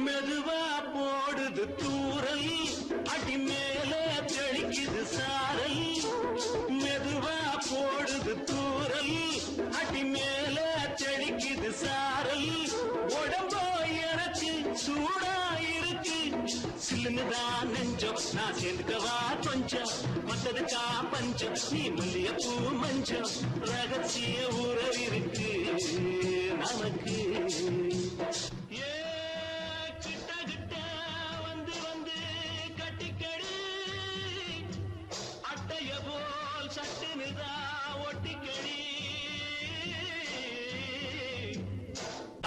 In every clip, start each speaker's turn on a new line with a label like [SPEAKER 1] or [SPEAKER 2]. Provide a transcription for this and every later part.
[SPEAKER 1] மெதுவா போடுது தூரல், அடி மேல தெளிக்குது சாரல். மெதுவா போடுது தூரல், அடி மேல தெளிக்குது சாரல். உடம்போ எனக்கு சூடா இருக்கு, சில்லுதான் நெஞ்சம், நான் சேர்ந்துக்கவா கொஞ்சம். மத்ததுக்கா பஞ்சம், நீ மல்லிய பூ மஞ்சம். ரகசிய உறவிருக்கு நமக்கு.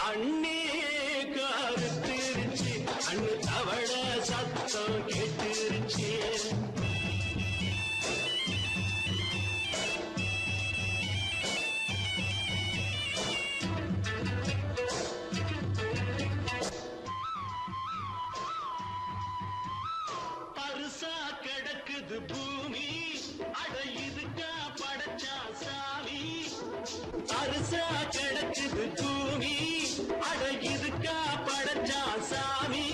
[SPEAKER 1] அண்ணே கருத்திருச்சு, அண்ணு தவள சத்தம் கேட்டுருச்சு. பரிசா கிடக்குது பூமி, அட இதுக்கா படைச்சா சாமி. பரிசா கிடக்குது பூமி, அட இதுக்கா படைச்சா சாமி.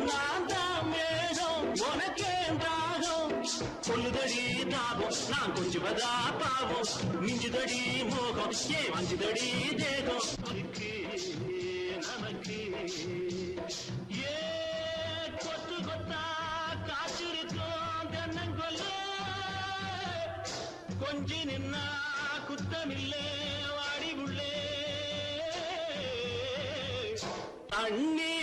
[SPEAKER 1] நான் தான் மேகம், உனக்கே தாகம். சொல்லுதடி தாபம், நான் கொஞ்சுவதா பாவம். மிஞ்சுதடி மோகம், ஏன் வஞ்சுதடி தேகம். நமக்கு ஏ கொத்து கொத்தா காற்றிருக்கும் தென்னங்கொல்ல. கொஞ்சி நின்னா குத்தமில்லே வாடி உள்ளே. அண்ணே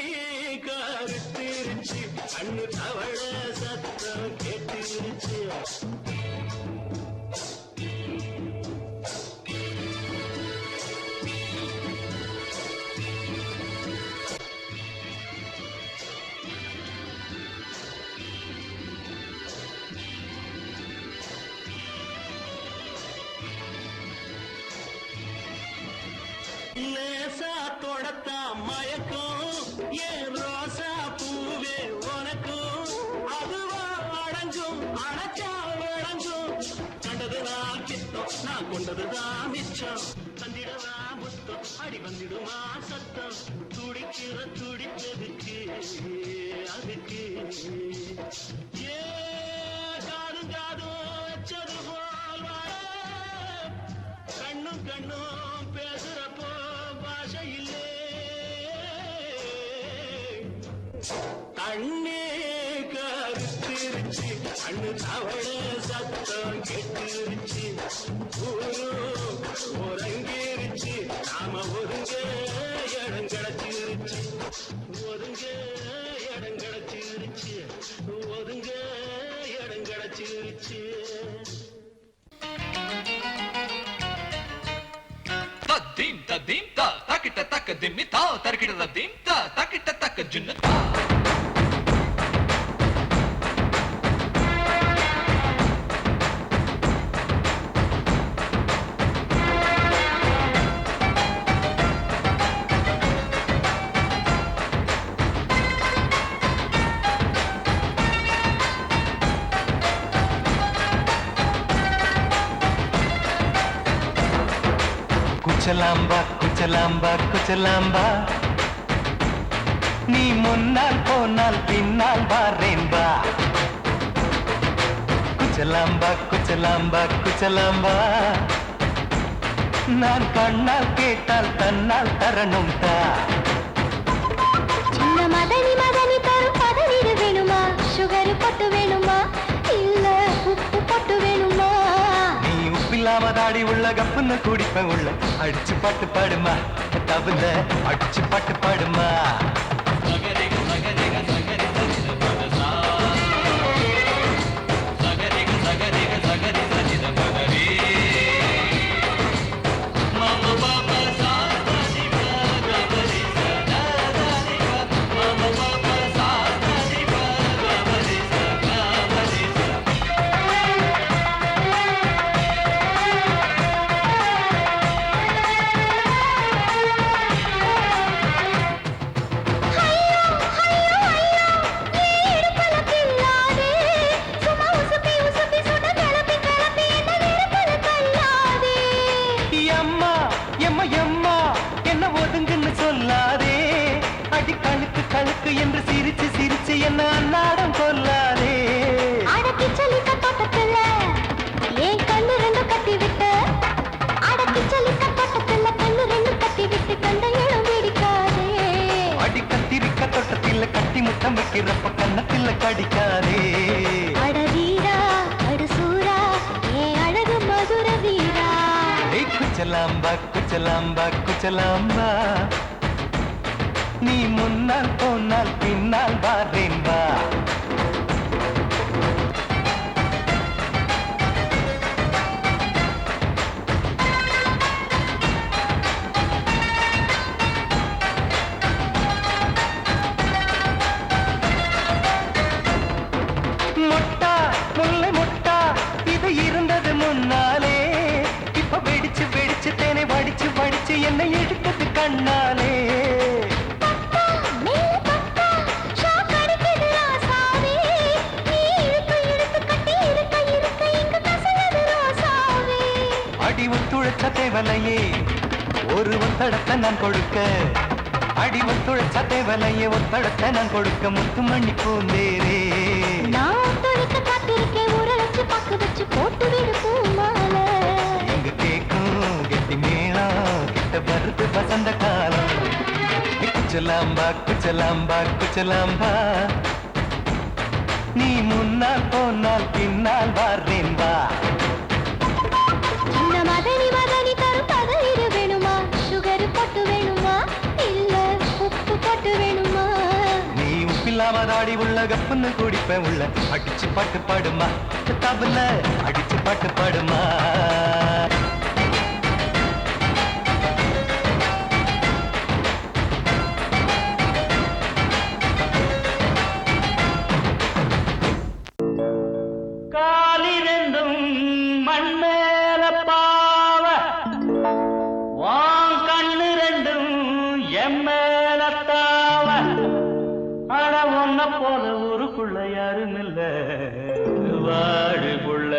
[SPEAKER 1] கருத்திருச்சு, அண்ணு தவள சத்தம் கேட்டுருச்சு. லேசா தொடத்தா மயக்கும், ஏன் ரோசா பூவே உனக்கும். அதுவா அடங்கும், அடைச்சா வழங்கும். கண்டதுதான் கித்தம், நான் கொண்டதுதான் மிச்சம். தந்திடவா முத்தம், அடி வந்திடுமா சத்தம். துடிக்கிற துடிப்பதுக்கு அதுக்கு. ஏ காதும் காதும் வச்சது போல் வாழ, கண்ணும் கண்ணும் பேசுறப்போ பாஷை இல்லே. அண்ணே கருத்திருச்சு, அண்ணு தவள சத்தம் கெட்டுருச்சு. ஒருங்கிருச்சு, நாம ஒருங்க இடம் கிடைச்சிருச்சு. ஒருங்க இடம் கிடைச்சிருச்சு, ஒருங்க இடம் கிடைச்சிருச்சு.
[SPEAKER 2] தீம் தீம் தா தக்கிட்ட தக்க திம்மி தா தர்க்கிட்ட தீம் தா தக்கிட்ட தக்க ஜுன்ன தா.
[SPEAKER 3] குச்சலாம்பா குச்சலாம்பா குச்சலாம்பா நீ முன்னால் போனால் பின்னால் வாரேன்பா குச்சலாம்பா குச்சலாம்பா குச்சலாம்பா நான் கண்ணால் கேட்டால் தன்னால் தரணும் தா
[SPEAKER 4] சின்ன மதனி மதனி தரும் பதநீர் வேணுமா சுகர் பொட்டு வேணுமா இல்ல உப்பு பொட்டு வேணுமா
[SPEAKER 3] நீ உப்பில்லாம தாடி உள்ள கப்புன்னு குடிப்ப உள்ள அடிச்சு பாட்டு பாடுமா தவிர அடிச்சு பாட்டு பாடுமா சொல்லாதே அடி கழுக்கு கழுக்கு என்று சிரிச்சு சிரிச்சு என்ன அன்னாடம் கொல்லாதே
[SPEAKER 4] அடக்கி சொல்லிக்க தோட்டத்துல ஏன் கண்ணு ரெண்டு கட்டி விட்டு அடக்கி சொல்லிக்க தோட்டத்துல கண்ணு ரெண்டு கட்டி விட்டு கண்ட இடம் பிடிக்காதே
[SPEAKER 3] அடி கத்திரிக்க தோட்டத்தில் கட்டி முத்தம் வைக்கிறப்ப கண்ணத்தில் கடிக்காதே
[SPEAKER 4] அட வீரா அடு சூரா ஏன் அழகு மதுர வீரா
[SPEAKER 3] குச்சலாம்பா குச்சலாம்பா குச்சலாம்பா நீ முன்னால் போனால் பின்னால் வாரேன்பா முட்டா முல்லை முட்டா இது இருந்தது முன்னாலே இப்ப வெடிச்சு வெடிச்சு தேனை வடிச்சு வடிச்சு என்னை எடுத்தது கண்ணாலே அடி ஒத்துழைச்ச தேவலையே ஒரு ஒத்தடத்தை நான் கொடுக்க அடி ஒத்துழைச்ச தேவலையே ஒத்தடத்தை நான் கொடுக்க முத்துமணி பூந்தேரே
[SPEAKER 4] நான் தொழிக்க காத்திருக்கேன் உரளைச்சு பக்கு வச்சு போட்டு விடு பூமாலை
[SPEAKER 3] எங்க கேக்கும் கெட்டி மேளம் கிட்ட வருது வசந்த காலம் குச்சலாம்பா குச்சலாம்பா குச்சலாம்பா நீ முன்னால் போனால் பின்னால் வாரேன்பா
[SPEAKER 4] சின்ன மதனி மதனி தரும் பதநீர் வேணுமா சுகர் பொட்டு வேணுமா இல்ல உப்பு பொட்டு வேணுமா
[SPEAKER 3] நீ உப்பில்லாம தாடி உள்ள கப்புன்னு குடிப்ப உள்ள அடிச்சு பாட்டு பாடுமா தபல அடிச்சு பாட்டு பாடுமா
[SPEAKER 1] காலிரண்டும் மண்மேல பாவ வான் கண்ணு ரெண்டும் எம்மேல தாவ ஆனா ஒன்ன போல ஊருக்குள்ள யாரும் இல்ல வாழுக்குள்ள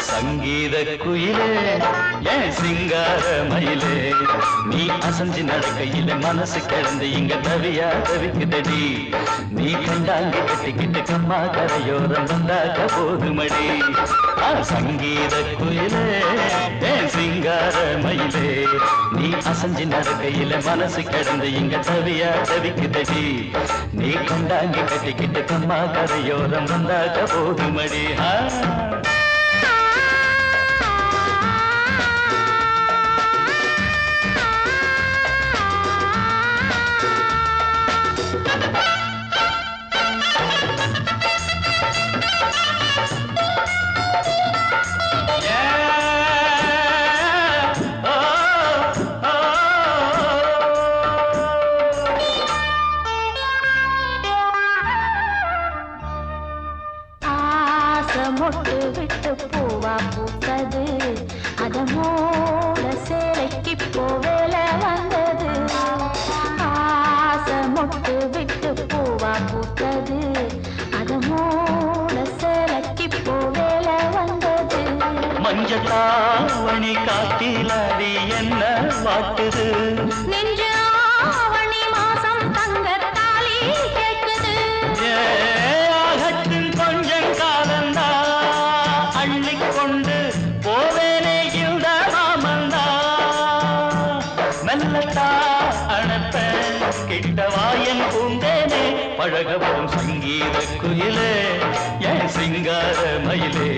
[SPEAKER 1] சங்கீத குயிலே ஏன் சிங்கார மயிலே நீ அசஞ்சு நடக்கையில மனசு கிடந்து இங்க தவியா தவிக்குதடி நீ கண்டாங்கி கட்டிக்கிட்டு கம்மா கரையோரம் வந்தாக்க போதுமடி சங்கீத குயிலே ஏன் சிங்கார மயிலே நீ அசஞ்சு நடக்கையில மனசு கிடந்து இங்க தவியா தவிக்குதடி நீ கண்டாங்கி கட்டிக்கிட்டு கம்மா கரையோரம் வந்தாக்க போதுமடி
[SPEAKER 4] மொட்டு
[SPEAKER 3] கிட்டவாயன் பூந்தேனே பழக வரும் சங்கீத குயிலே என் சிங்கார மயிலே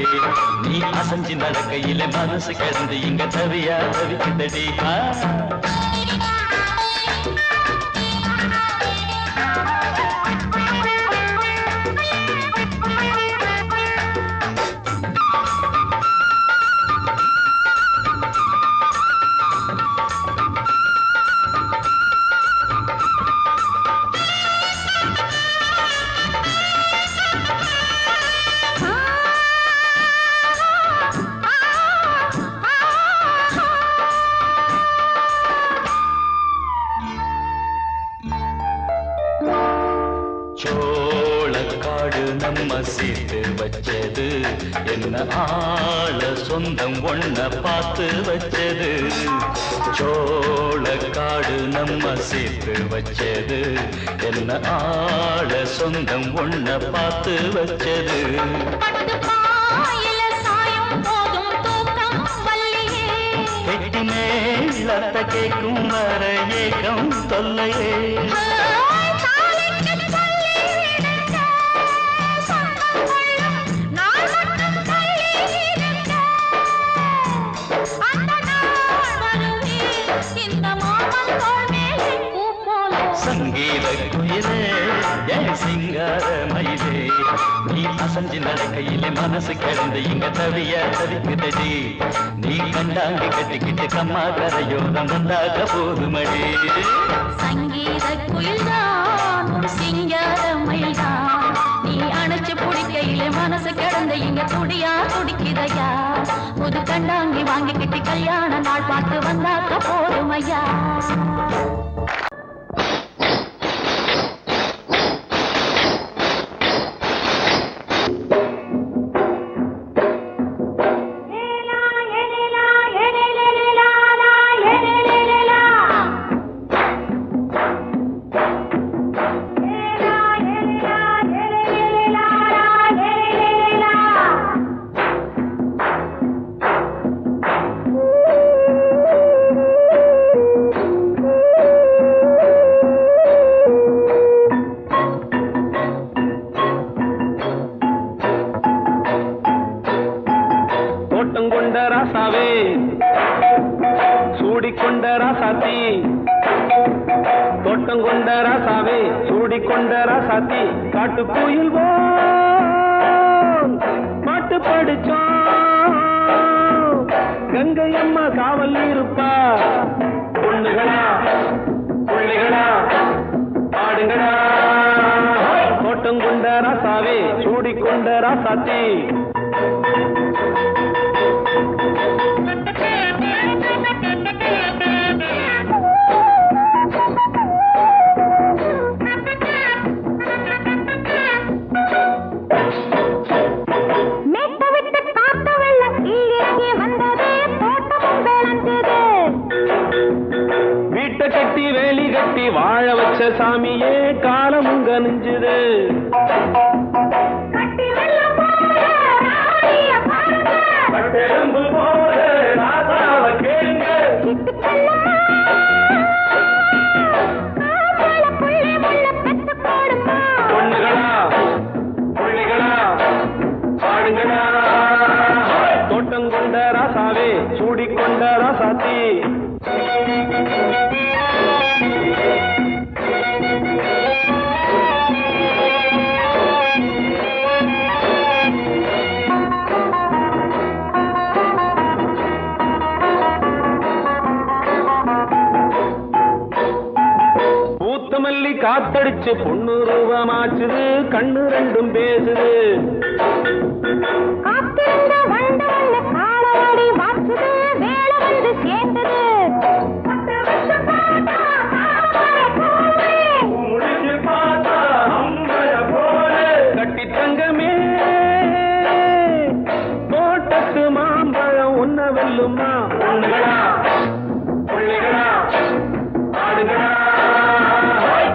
[SPEAKER 3] நீ அசைஞ்சு நடக்கையில மனசு கிடந்து இங்க தவியா தவிக்குதடி சோளக்காடு நம்ம சேர்த்து வச்சது என்ன ஆள சொந்தம் ஒன்ன பார்த்து வச்சது சோளக்காடு நம்ம சேர்த்து வச்சது என்ன ஆள சொந்தம் ஒன்ன பார்த்து வச்சது கெட்டி மேலத்த கேட்கும் வர ஏகம் தொல்லையே சங்கீத குயிலே என் சிங்கார மயிலே நீ அசைஞ்சு நடக்கையிலே மனசு கிடந்து இங்க தவிய தவிக்குதடி நீ கண்டாங்கி கட்டிக்கிட்டு கம்மா கரையோரம் வந்தாக போதுமடி
[SPEAKER 4] சங்கீத குயில்தான் சிங்கார மயில்தான் நீ அணைச்சு பிடிக்கையிலே மனசு கிடந்து இங்க துடியா துடிக்குதையா புது கண்டாங்கி வாங்கிக்கிட்டு கல்யாண நாள் பார்த்து வந்தாக்க போதுமையா
[SPEAKER 1] சூடிக்கொண்ட ராசாத்தி தோட்டம் கொண்ட ராசாவே சூடிக்கொண்ட ராசாத்தி காட்டு கோயில் பாட்டு படிச்சோம் கங்கை அம்மா காவல் இருப்பா பொண்ணுகளா பிள்ளைகளா ஆடுங்களா தோட்டம் கொண்ட ராசாவே சூடிக்கொண்ட ராசாத்தி கட்டி வேலி கட்டி வாழ வச்ச சாமியே காலமும் கனிஞ்சுது பொண்ணுகளா பிள்ளைகளா பாடுங்களா தோட்டம் கொண்ட ராசாவே சூடிக்கொண்ட ராசாத்தி மல்லி காத்தடிச்சு பொண்ணு ரூபமாச்சுது கண்ணு ரெண்டும் பேசுது கட்டி தங்கமே தோட்டத்து மாம்பழம் ஒன்ன வெல்லுமா பொண்ணுகளா பிள்ளைகளா ஆடுகளா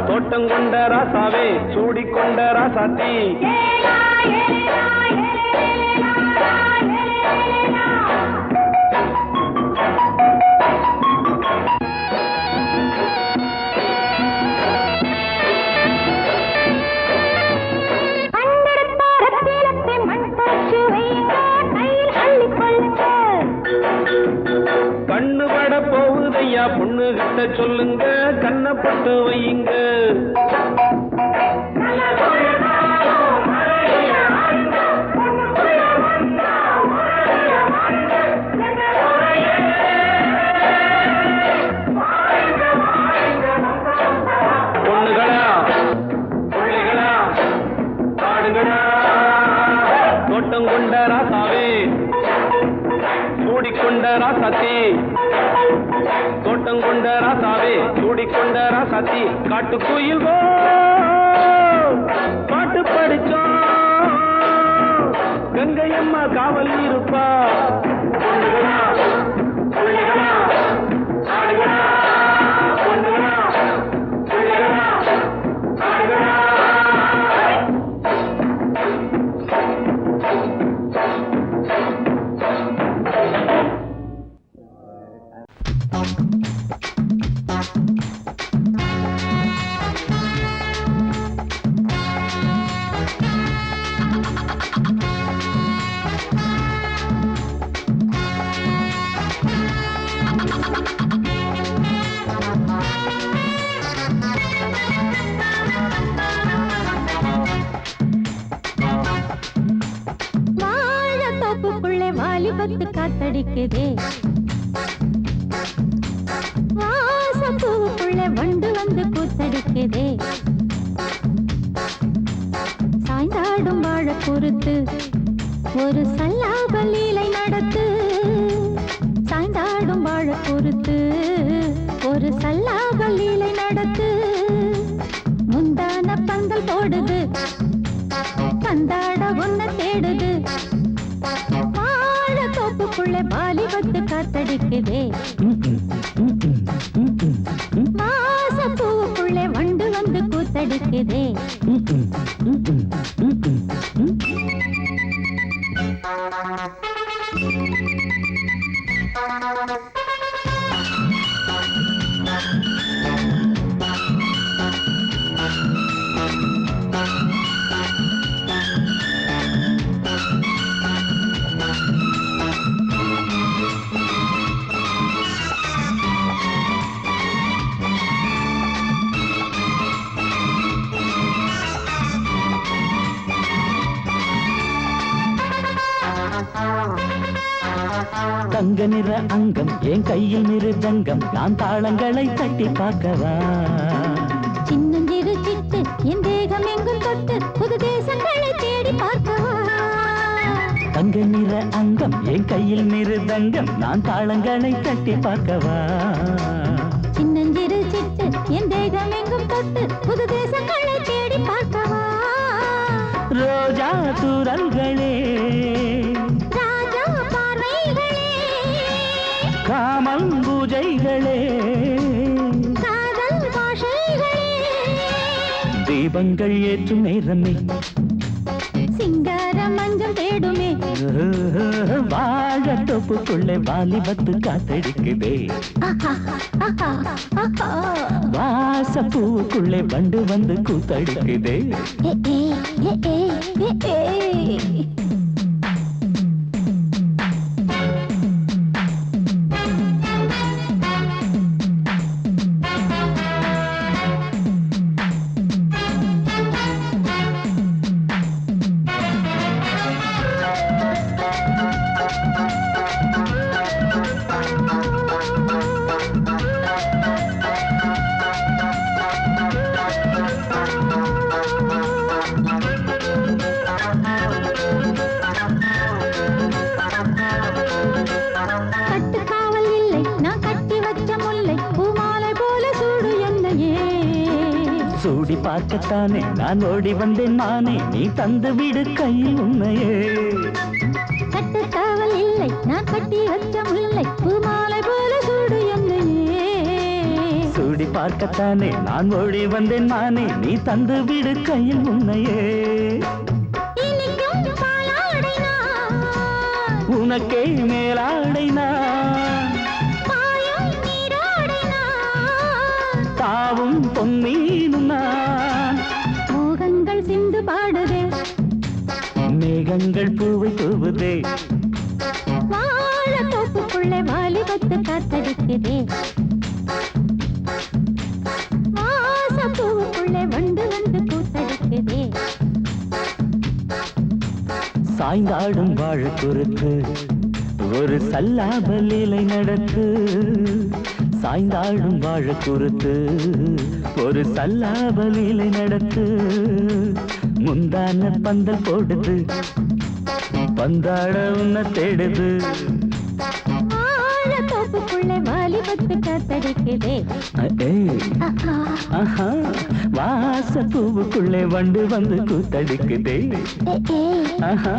[SPEAKER 1] தோட்டம் கொண்ட ராசாவே சூடிக்கொண்ட ராசாத்தி பட்டு வையுங்க. பொண்ணுகளா பிள்ளைகளா பாடுங்களா தோட்டம் கொண்ட ராசாவே சூடிக்கொண்ட ராசாத்தி தோட்டம் கொண்ட ராசாவே சூடிக்கொண்ட ராசாத்தி காட்டுக்குயில் பாட்டு படிச்சோம் கங்கையம்மா காவல் இருப்பா. பொண்ணுகளா பிள்ளைகளா பாடுகளா பொண்ணுகளா பிள்ளைகளா பாடுகளா.
[SPEAKER 4] வாழத்தோப்புக்குள்ளே வாலிபத்து காத்தடிக்குதே, வாசப்பூவுக்குள்ளே வண்டு வந்து கூத்தடிக்குதே, சாய்ந்தாடும் வாழ பொறுத்து ஒரு சல்லாப லீலை நடத்து, சாய்ந்தாடும் வாழ பொறுத்து ஒரு சல்லாப லீலை நடத்து, முந்தான பந்தல் போடுது பந்தாட ஒன்ன தேடுது, வாழத்தோப்புக்குள்ளே வாலிபத்து காத்தடிக்குதே, வாசப்பூவுக்குள்ளே வண்டு வந்து கூத்தடிக்குதே.
[SPEAKER 3] தங்க நிற அங்கம் என் கையில் மிருதங்கம் நான் தாளங்களை தட்டி பார்க்கவா,
[SPEAKER 4] சின்னஞ்சிறு சிட்டு என் தேகம் எங்கும் தொட்டு புது தேசங்களை தேடி பார்க்கவா,
[SPEAKER 3] தங்க நிற அங்கம் என் கையில் மிருதங்கம் நான் தாளங்களை தட்டி பார்க்கவா,
[SPEAKER 4] சின்னஞ்சிறு சிட்டு என் தேகம் எங்கும் தொட்டு புது தேசங்களை தேடி பார்க்கவா,
[SPEAKER 3] ரோஜா தூரல்களே
[SPEAKER 4] ராஜா பார்வைகளே
[SPEAKER 3] காமம் பூஜைகளே
[SPEAKER 4] காதல் பாஷைகளே
[SPEAKER 3] தீபங்கள் ஏற்றும் நேரமே
[SPEAKER 4] சிங்கார மஞ்சள் தேடுமே,
[SPEAKER 3] வாழத்தோப்புக்குள்ளே வாலிபத்து காத்தடிக்குதே, வாசப்பூவுக்குள்ளே வண்டு வந்து கூத்தடிக்குதே.
[SPEAKER 4] கட்டுக்காவல் இல்லை நான் கட்டி வச்ச முல்லை பூமாலை போல சூடு என்னையே,
[SPEAKER 3] சூடி பார்க்கத்தானே நான் ஓடி வந்தேன் நானே நீ தந்து விடு கையில் உண்மையே,
[SPEAKER 4] கட்டுக்காவல் இல்லை நான் கட்டி வச்ச முல்லை பூமாலை போல சூடு என்னையே,
[SPEAKER 3] சூடி பார்க்கத்தானே நான் ஓடி வந்தேன் நானே நீ தந்து விடு கையில் உண்மையே,
[SPEAKER 4] இனிக்கும் பாலாடை நான்
[SPEAKER 3] உனக்கே மேலாடை நான்
[SPEAKER 4] பாயும் நீரோடை நான்
[SPEAKER 3] தாவும் பொன்மீனும் நான்
[SPEAKER 4] மோகங்கள் சிந்து பாடுதே,
[SPEAKER 3] மேகங்கள் பூவை தூவுதே,
[SPEAKER 4] வாழத்தோப்புக்குள்ளே வாலிபத்து காத்தடிக்குதே,
[SPEAKER 3] சாய்ந்தாடும் வாழ குறுத்து ஒரு சல்லாப லீலை நடத்து சாய்ந்தாடும் வாழ குறுத்து ஒரு சல்லாப லீலை நடத்து முந்தான பந்தல் போடுது பந்தாட உன்னை தேடுது
[SPEAKER 4] தோப்புக்குள்ளே வாலிபத்து காத்தடிக்குதே
[SPEAKER 3] வாச பூவுக்குள்ளே வண்டு வந்து கூத்தடிக்குதே ஆஹா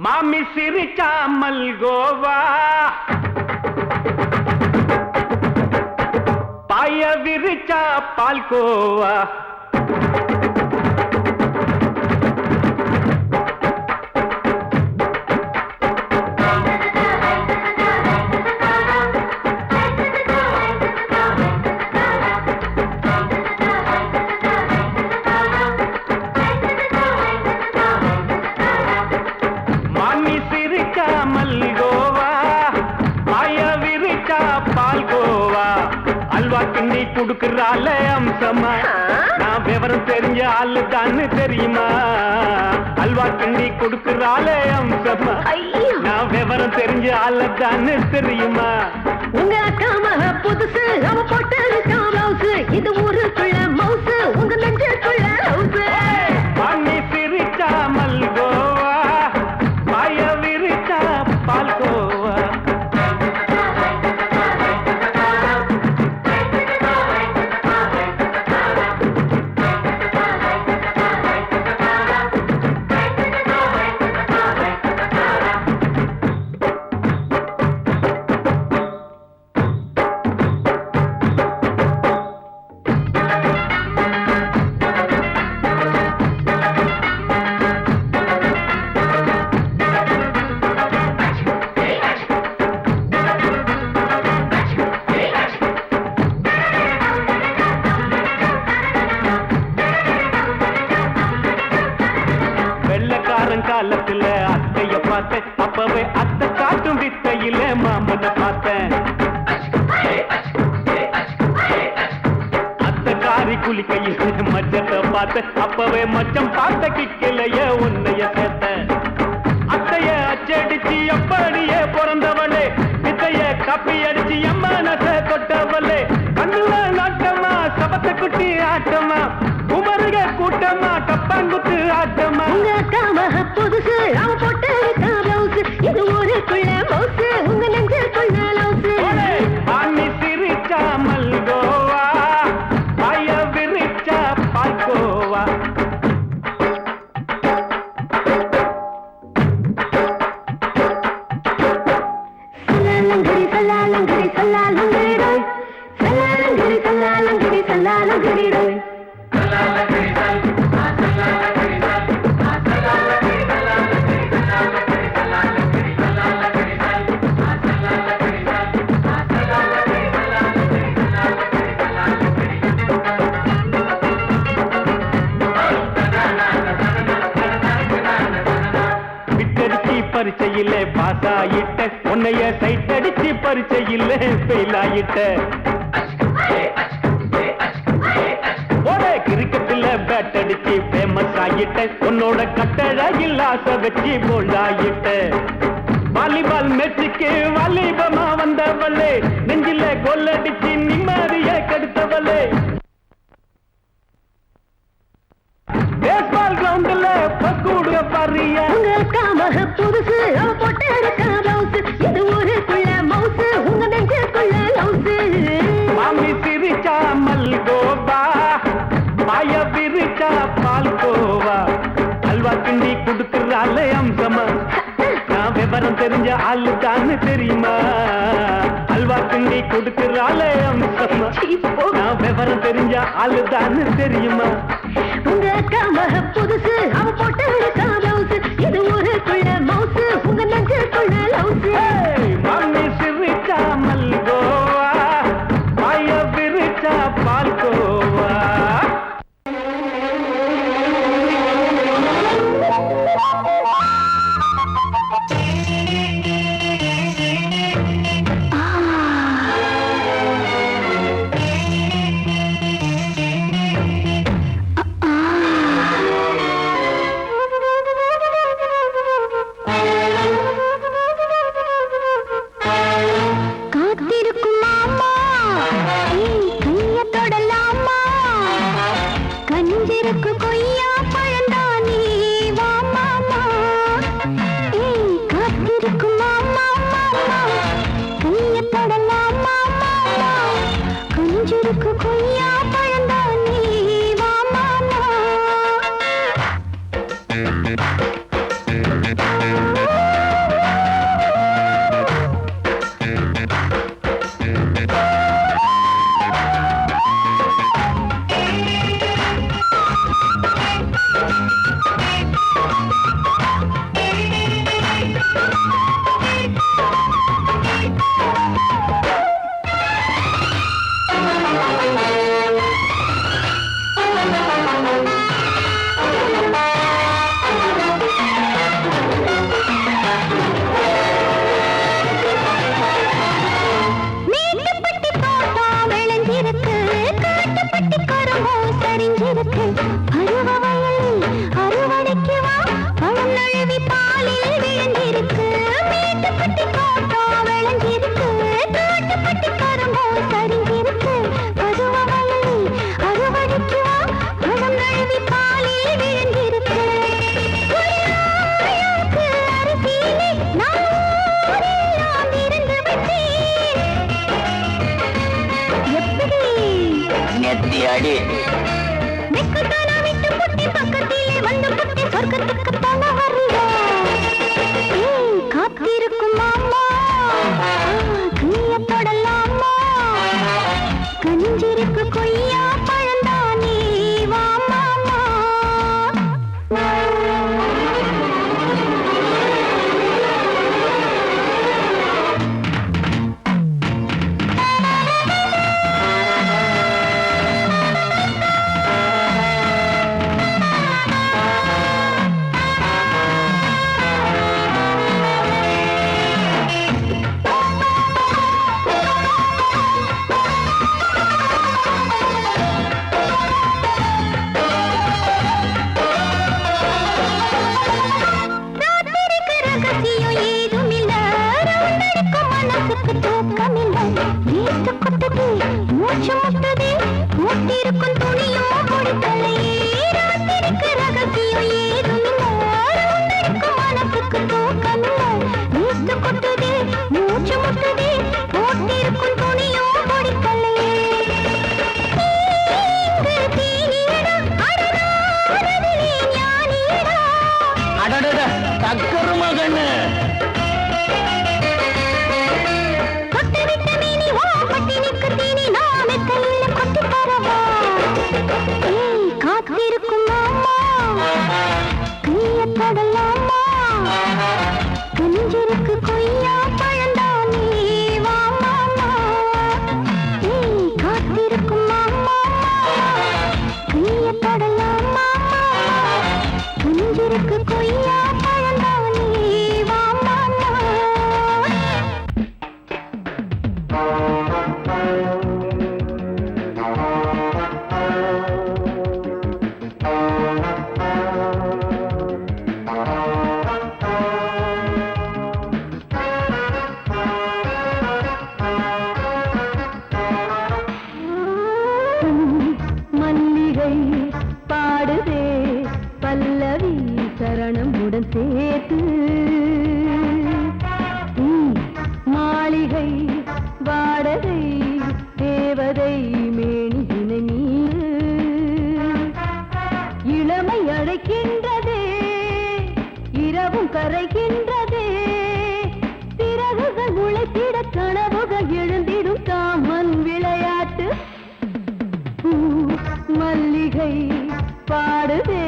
[SPEAKER 1] மாமி சிரிச்சா மல்கோவா பாய விரிச்சா பால்கோவா குடுக்கறால அம்சமா நான் விவரம் தெரிஞ்ச ஆளு தான்னு தெரியுமா அல்வா கிண்டி குடுக்கறால அம்சமா நான் விவரம் தெரிஞ்ச ஆளு தான்னு தெரியுமா
[SPEAKER 4] உங்க அக்கா மக புதுசு அவ போட்டு ப்ளவுஸ் இது ஊருக்குள்ள மவுசு உங்க நெஞ்சுக்குள்ள ஹவுஸ்
[SPEAKER 1] பண்ணி சிரிச்சா மல்கோவா பாய விரிச்சா பால்கோவா காலத்துல அத்தைய பார்த்தேன் அப்பவே அத்தை காட்டும் வித்தையில மாமனை பார்த்தேன் அத்தை காரி குளிக்கையில் மச்சத்தை பார்த்தேன் அப்பவே மச்சம் பார்த்த கிக்கலைய உன்னைய சேர்த்தேன் அத்தைய அச்சடிச்சு அப்படியே பிறந்தவளே வித்தைய கப்பி அடிச்சு எம்மனச தொட்டவளே கண்ணுல நாட்டமா சபத்தை குட்டி ஆட்டமா குமருக கூட்டமா கப்பாங்குத்து ஆட்டமா புதுசு அவ போட்டு ப்ளவுஸ் இது ஊருக்குள்ள மவுசு உங்க நெஞ்சுக்குள்ள லவுஸ் பாணி சிரிச்சா மல்கோவா பாய விரிச்சா பால்கோவா சல்லாலங்கடி சல்லாலங்கடி ரோய் சல்லாலங்கடி சல்லாலங்கடி சல்லாலங்கடி ரோய் பரிச்சையிலே பாஸ் ஆயிட்ட உன்னைய சைட் அடிச்சு பரிச்சையிலே ஃபெயில் ஆயிட்ட ஒரே கிரிக்கெட்ல பேட் அடிச்சு ஃபேமஸ் ஆயிட்ட உன்னோட கட்டழகில் ஆசை வச்சு போல்ட் ஆயிட்ட வாலிபால் மேட்சுக்கு வாலிபமா வந்தவளே நெஞ்சில கோல் அடிச்சு நிம்மதிய கெடுத்தவளே பேஸ்பால் கிரவுண்ட்ல பக்கூடுக பாரியா காமக புதுசு அவ போட்டு ப்ளவுஸ் இது ஊருக்குள்ள மவுசு உங்க நெஞ்சுக்குள்ள லவுஸ் மாமி சிரிச்சா மல்கோவா பாய விரிச்சா பால்கோவா அல்வா கிண்டி குடுக்கறால அம்சமா நான் விவரம் தெரிஞ்ச ஆளு தான்னு தெரியுமா அல்வா கிண்டி குடுக்கறால அம்சமா நான் விவரம் தெரிஞ்ச ஆளு தான்னு தெரியுமா உங்க அக்கா மக புதுசு அவ போட்டு ப்ளவுஸ் இது ஊருக்குள்ள மவுசு உங்க நெஞ்சுக்குள்ள லவுஸ் மாமி சிரிச்சா மல்கோவா பாய விரிச்சா பால்கோவா
[SPEAKER 4] வெக்கத்தானா விட்டு புட்டி பக்கத்திலே வந்து புட்டி சொர்க்கத்துக்கு போன வரியா காத்திருக்கும் மாமா கைய தொடலாமா கஞ்சிருக்கு கொய்யா பழந்தானே வா மாமா மூச்சு முட்டதே மூட்டிருக்கும் துணியோ முடித்தலையே ராத்திரிக்கு ரகசியம் ஏதுமில்லை மனசுக்கு தூக்கமில்லை நீத்து கொட்டுதே மூச்சு முட்டதே மூட்டிருக்கும் துணியோ முடித்தலையே
[SPEAKER 3] தக்கரு மகன்னு
[SPEAKER 4] காத்திருக்கும் மாமா கைய தொடலாமா கஞ்சிருக்கு கொய்யா பழந்தானே வா மாமா காத்திருக்கும் மாமா கைய தொடலாமா கஞ்சிருக்கு கொய்யா பழந்தானே வா மாமா மல்லிகை பாடுதே பல்லவி சரணமுடன் சேர்த்து மாளிகை வாடகை தேவதை மேனியினை மீது இளமை அழைக்கின்றதே இரவும் கரைகின்றதே சிறகுகள் முளைத்திட கனவுகள் எழுந்திடும் காமன் விளையாட்டு மல்லிகை பாடுதே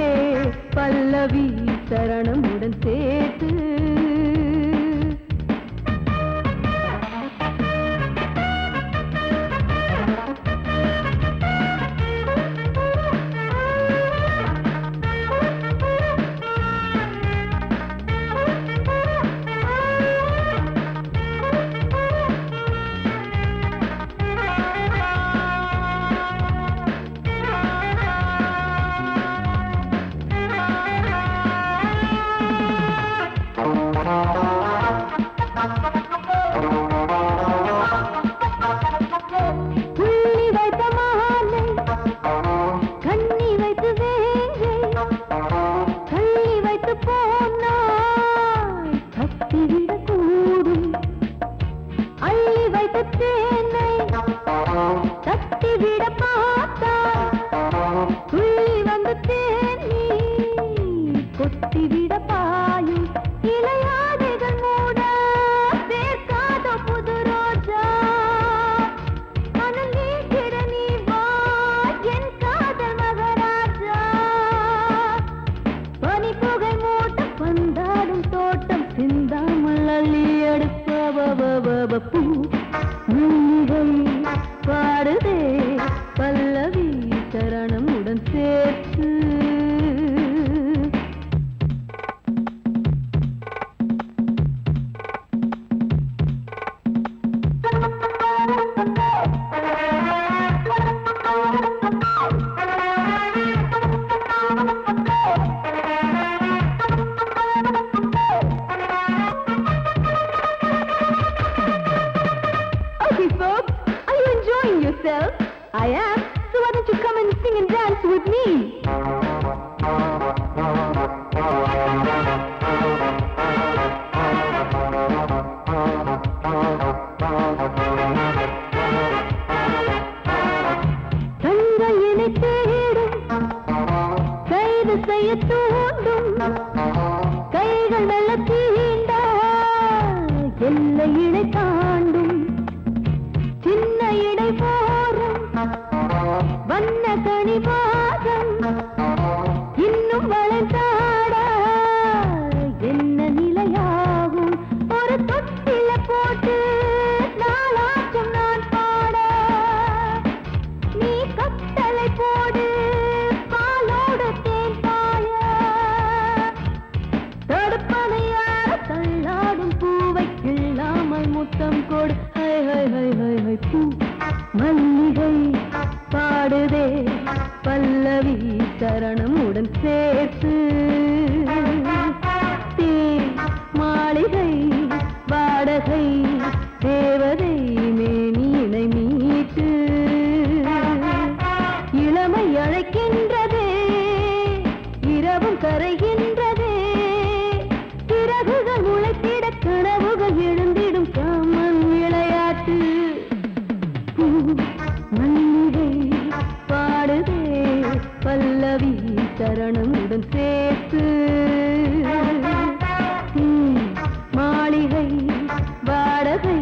[SPEAKER 4] பல்லவி சரணமுடன் சேர்த்து பாடுதே பல்லவி சரணமுடன் சேர்த்து I am, so why don't you come and sing and dance with me? கண்கள் என்னை தேடும் தூண்டும் கைகள் நல்ல தீண்ட எல்லை இடை தாண்டும் சின்ன இடை போரும் வண்ண கனி பாதம் இன்னும் வளைந்தாட என்ன நிலையாகும் ஒரு தொட்டில போட்டு நாளாச்சும் நான் பாட நீ கட்டளை போடு பாலோடு தேன் பாய தடுப்பனையார தள்ளாடும் பூவை இல்லாமல் முத்தம் கொடு high high high high high பூ மல்லிகை பாடுதே பல்லவி சரணமுடன் சேர்த்து தேன் மாளிகை வாடகை தேவதை மேனியினை மீட்டு இளமை அழைக்கின்றதே இரவும் கரைகின்றதே சிறகுகள் முளைத்திட கனவுகள் எழுந்திடும் காமன் விளையாட்டு மல்லிகை பாடுதே பல்லவி சரணமுடன் சேர்த்து மாளிகை வாடகை